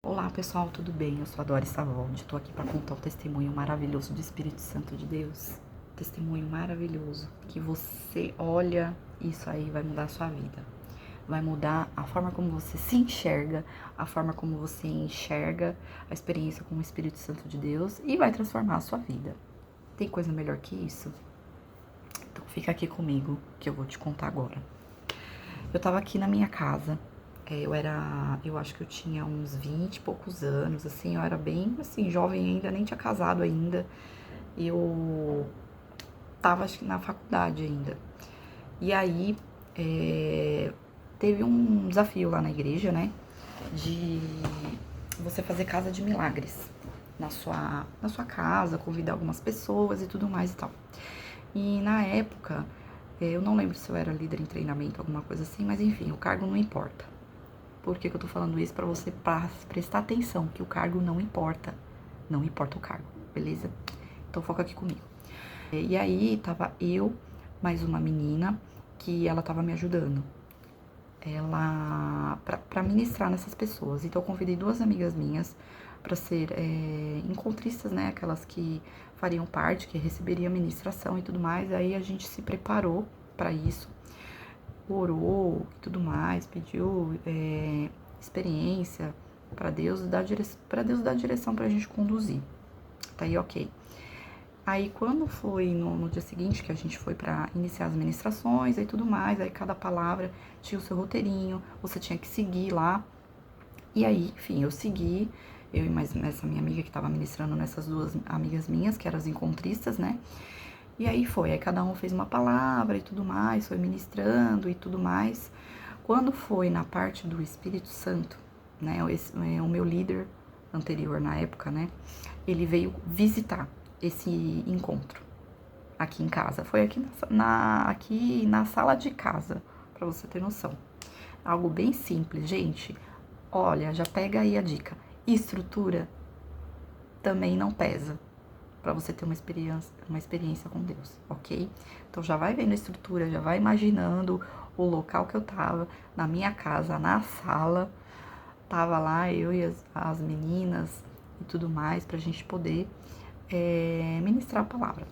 Olá pessoal, tudo bem? Eu sou a Doris Savoldi, estou aqui para contar um testemunho maravilhoso do Espírito Santo de Deus. Testemunho maravilhoso, que você olha, isso aí vai mudar a sua vida. Vai mudar a forma como você se enxerga, a forma como você enxerga a experiência com o Espírito Santo de Deus e vai transformar a sua vida. Tem coisa melhor que isso? Então fica aqui comigo que eu vou te contar agora. Eu tava aqui na minha casa. Eu acho que eu tinha uns 20 e poucos anos, assim, eu era bem, assim, jovem ainda, nem tinha casado ainda. Eu tava, acho que na faculdade ainda. E aí, teve um desafio lá na igreja, né, de você fazer casa de milagres na sua casa, convidar algumas pessoas e tudo mais e tal. E na época, eu não lembro se eu era líder em treinamento, alguma coisa assim, mas enfim, o cargo não importa. Por que eu tô falando isso? Pra você prestar atenção, que o cargo não importa. Não importa o cargo, beleza? Então foca aqui comigo. E aí tava eu, mais uma menina, que ela tava me ajudando. Pra ministrar nessas pessoas. Então eu convidei duas amigas minhas pra ser encontristas, né? Aquelas que fariam parte, que receberiam ministração e tudo mais. Aí a gente se preparou pra isso. Orou e tudo mais, pediu experiência para Deus dar direção pra gente conduzir. Tá aí, ok. Aí quando foi no dia seguinte que a gente foi para iniciar as ministrações e tudo mais, aí cada palavra tinha o seu roteirinho, você tinha que seguir lá. E aí, enfim, eu segui, eu e mais essa minha amiga que tava ministrando nessas duas amigas minhas, que eram as encontristas, né? E aí cada um fez uma palavra e tudo mais, foi ministrando e tudo mais. Quando foi na parte do Espírito Santo, né, o meu líder anterior na época, né, ele veio visitar esse encontro aqui em casa. Foi aqui na sala de casa, pra você ter noção. Algo bem simples, gente. Olha, já pega aí a dica. Estrutura também não pesa para você ter uma experiência com Deus, ok? Então já vai vendo a estrutura, já vai imaginando o local que eu tava, na minha casa, na sala, tava lá eu e as meninas e tudo mais, pra gente poder ministrar a palavra.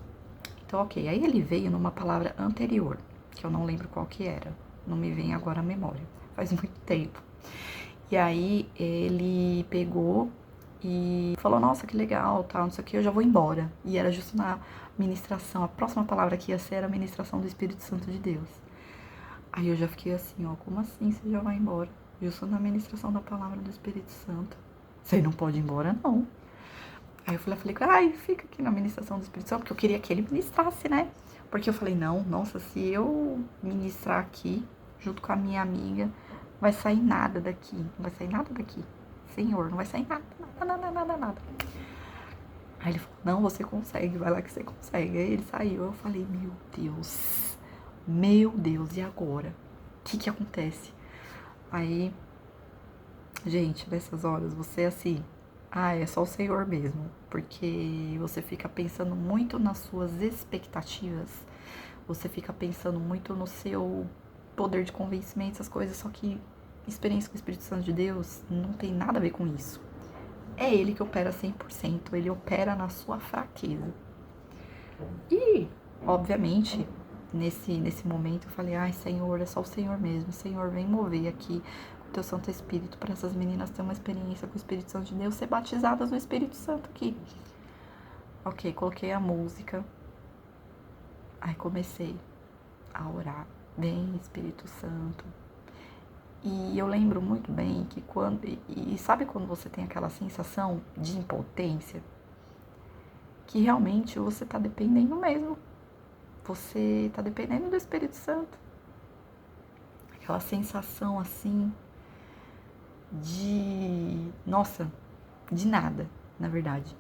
Então, ok, aí ele veio numa palavra anterior, que eu não lembro qual que era, não me vem agora a memória, faz muito tempo. E aí ele pegou e falou, nossa, que legal, tal, não sei o que, eu já vou embora. E era justo na ministração, a próxima palavra que ia ser era a ministração do Espírito Santo de Deus. Aí eu já fiquei assim, ó, como assim você já vai embora? Justo na ministração da palavra do Espírito Santo. Você não pode ir embora, não. Aí eu falei, ai, fica aqui na ministração do Espírito Santo, porque eu queria que ele ministrasse, né? Porque eu falei, não, nossa, se eu ministrar aqui, junto com a minha amiga, vai sair nada daqui, não vai sair nada daqui. Senhor, não vai sair nada, nada. Aí ele falou, não, você consegue, vai lá que você consegue. Aí ele saiu, eu falei, meu Deus, e agora? O que acontece? Aí, gente, nessas horas, você assim, é só o Senhor mesmo, porque você fica pensando muito nas suas expectativas, você fica pensando muito no seu poder de convencimento, essas coisas, só que experiência com o Espírito Santo de Deus não tem nada a ver com isso. É ele que opera 100%, ele opera na sua fraqueza. E, obviamente, nesse momento eu falei, ai, Senhor, é só o Senhor mesmo, Senhor, vem mover aqui com o teu Santo Espírito para essas meninas terem uma experiência com o Espírito Santo de Deus, ser batizadas no Espírito Santo aqui. Ok, coloquei a música, aí comecei a orar, vem Espírito Santo. E eu lembro muito bem que e sabe quando você tem aquela sensação de impotência? Que realmente você tá dependendo mesmo. Você tá dependendo do Espírito Santo. Aquela sensação assim nossa, de nada, na verdade.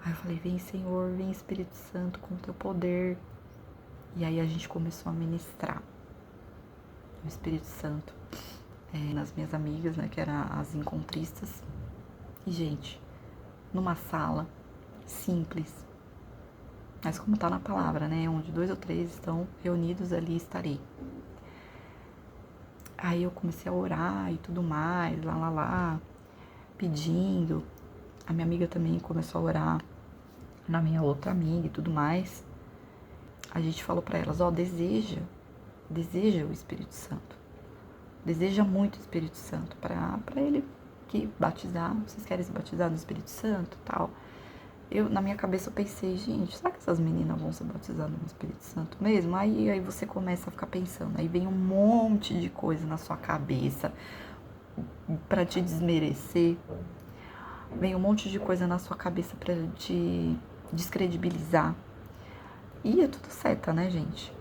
Aí eu falei, vem Senhor, vem Espírito Santo com o teu poder. E aí a gente começou a ministrar o Espírito Santo nas minhas amigas, né, que eram as encontristas. E, gente, numa sala simples, mas como tá na palavra, né, onde 2 ou 3 estão reunidos, ali estarei. Aí eu comecei a orar e tudo mais, lá. pedindo. A minha amiga também começou a orar na minha outra amiga e tudo mais. A gente falou pra elas, deseja o Espírito Santo. Deseja muito o Espírito Santo pra ele que batizar. Vocês querem se batizar no Espírito Santo e tal? Na minha cabeça eu pensei, gente, será que essas meninas vão ser batizadas no Espírito Santo mesmo? Aí você começa a ficar pensando, aí vem um monte de coisa na sua cabeça pra te desmerecer, vem um monte de coisa na sua cabeça pra te descredibilizar. E é tudo seta, né, gente?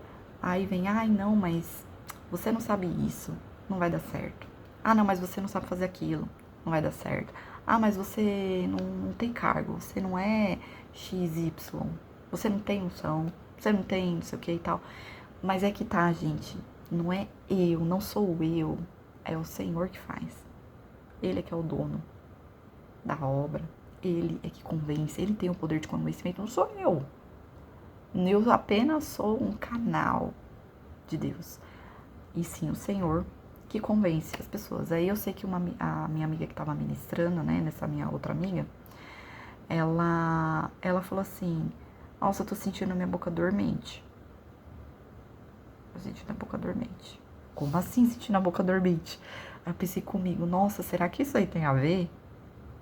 Aí vem, ai não, mas você não sabe isso, não vai dar certo. Ah não, mas você não sabe fazer aquilo, não vai dar certo. Ah, mas você não tem cargo, você não é XY, você não tem unção, você não tem não sei o que e tal. Mas é que tá, gente, não é eu, não sou eu, é o Senhor que faz. Ele é que é o dono da obra, ele é que convence, ele tem o poder de convencimento, não sou eu. Eu apenas sou um canal de Deus. E sim, o Senhor que convence as pessoas. Aí eu sei que a minha amiga que tava ministrando, né, nessa minha outra amiga, ela falou assim, nossa, eu tô sentindo minha boca dormente. Tô sentindo a boca dormente. Como assim sentindo a boca dormente? Aí eu pensei comigo, nossa, será que isso aí tem a ver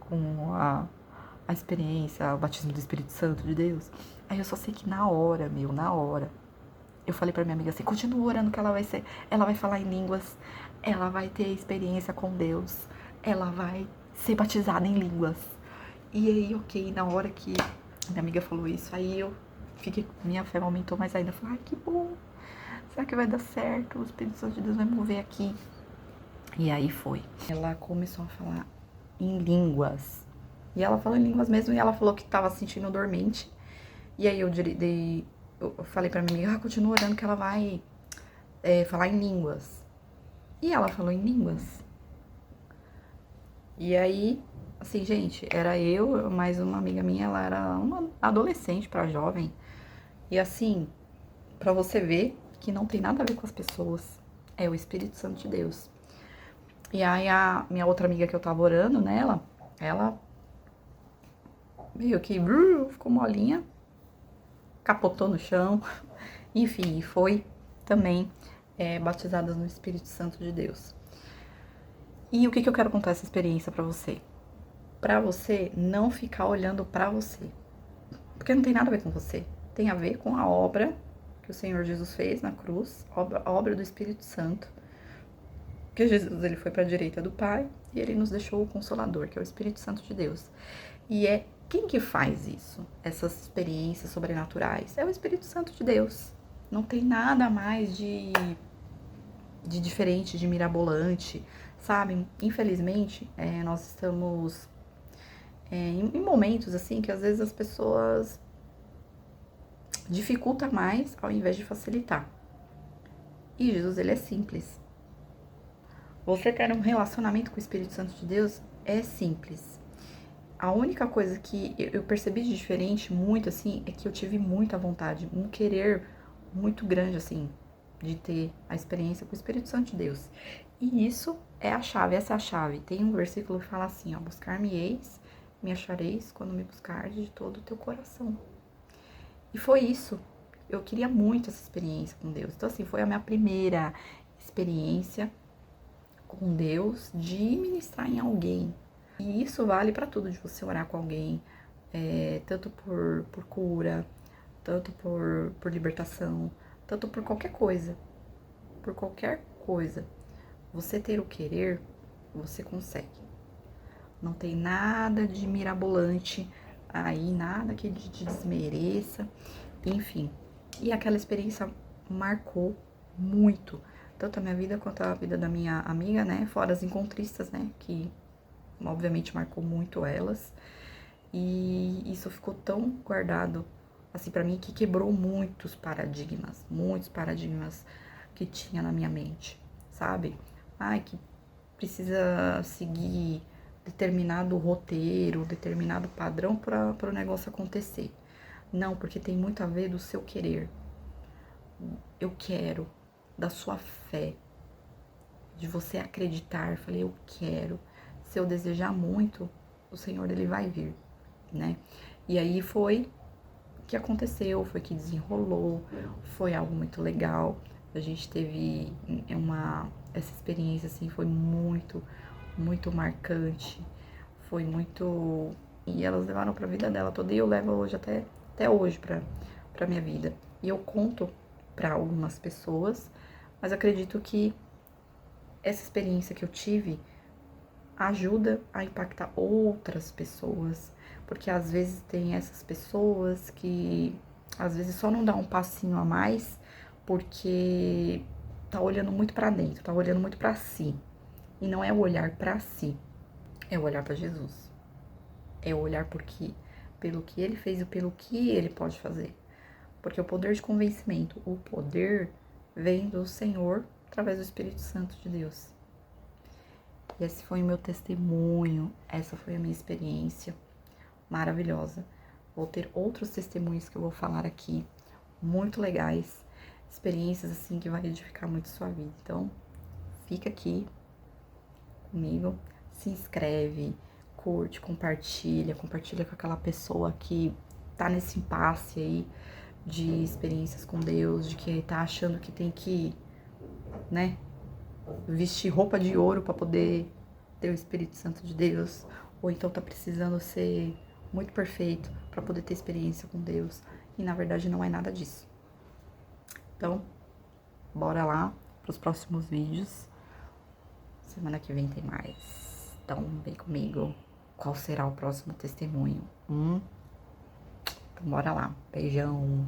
com a experiência, o batismo do Espírito Santo de Deus? Aí eu só sei que na hora, eu falei pra minha amiga assim, continua orando que ela vai falar em línguas, ela vai ter experiência com Deus, ela vai ser batizada em línguas. E aí, ok, na hora que minha amiga falou isso, aí eu fiquei, minha fé aumentou mais ainda. Eu falei, ai, que bom, será que vai dar certo? O Espírito Santo de Deus vai mover aqui. E aí foi. Ela começou a falar em línguas. E ela falou em línguas mesmo, e ela falou que tava sentindo dormente. E aí eu falei pra minha amiga, continua orando que ela vai falar em línguas. E ela falou em línguas. E aí, assim, gente, era eu, mais uma amiga minha, ela era uma adolescente pra jovem. E assim, pra você ver que não tem nada a ver com as pessoas, é o Espírito Santo de Deus. E aí a minha outra amiga que eu tava orando nela, ela meio que ficou molinha, capotou no chão, enfim, foi também batizada no Espírito Santo de Deus. E o que eu quero contar essa experiência pra você? Pra você não ficar olhando pra você, porque não tem nada a ver com você, tem a ver com a obra que o Senhor Jesus fez na cruz, a obra do Espírito Santo, que Jesus ele foi para a direita do Pai e ele nos deixou o Consolador, que é o Espírito Santo de Deus. E é quem que faz isso? Essas experiências sobrenaturais? É o Espírito Santo de Deus. Não tem nada mais de diferente, de mirabolante, sabe? Infelizmente, nós estamos em momentos assim que às vezes as pessoas dificultam mais ao invés de facilitar. E Jesus, ele é simples. Você ter um relacionamento com o Espírito Santo de Deus é simples. A única coisa que eu percebi de diferente, muito assim, é que eu tive muita vontade, um querer muito grande, assim, de ter a experiência com o Espírito Santo de Deus. E isso é a chave, essa é a chave. Tem um versículo que fala assim, ó, buscar-me-eis, me achareis quando me buscardes de todo o teu coração. E foi isso. Eu queria muito essa experiência com Deus. Então, assim, foi a minha primeira experiência com Deus de ministrar em alguém. E isso vale para tudo, de você orar com alguém, tanto por cura, tanto por libertação, tanto por qualquer coisa. Por qualquer coisa. Você ter o querer, você consegue. Não tem nada de mirabolante aí, nada que te desmereça, enfim. E aquela experiência marcou muito, tanto a minha vida quanto a vida da minha amiga, né? Fora as encontristas, né? Que obviamente marcou muito elas. E isso ficou tão guardado, assim, pra mim, que quebrou muitos paradigmas que tinha na minha mente, sabe? Ai, que precisa seguir determinado roteiro, determinado padrão para o negócio acontecer. Não, porque tem muito a ver do seu querer. Eu quero, da sua fé, de você acreditar. Falei, eu quero. se eu desejar muito, o Senhor, ele vai vir, né? E aí foi que aconteceu, foi que desenrolou, foi algo muito legal. A gente teve essa experiência, assim, foi muito, muito marcante, foi muito... E elas levaram pra vida dela toda, e eu levo hoje até hoje pra minha vida. E eu conto pra algumas pessoas, mas acredito que essa experiência que eu tive ajuda a impactar outras pessoas, porque às vezes tem essas pessoas que às vezes só não dá um passinho a mais porque tá olhando muito pra dentro, tá olhando muito pra si. E não é o olhar pra si, é o olhar pra Jesus. É o olhar pelo que ele fez e pelo que ele pode fazer. Porque o poder de convencimento, o poder vem do Senhor através do Espírito Santo de Deus. E esse foi o meu testemunho, essa foi a minha experiência maravilhosa. Vou ter outros testemunhos que eu vou falar aqui, muito legais, experiências assim que vai edificar muito sua vida. Então, fica aqui comigo, se inscreve, curte, compartilha com aquela pessoa que tá nesse impasse aí de experiências com Deus, de que tá achando que tem que, né, vestir roupa de ouro para poder ter o Espírito Santo de Deus, ou então tá precisando ser muito perfeito para poder ter experiência com Deus, e na verdade não é nada disso. Então, bora lá pros próximos vídeos. Semana que vem tem mais. Então, vem comigo. Qual será o próximo testemunho? Então, bora lá. Beijão.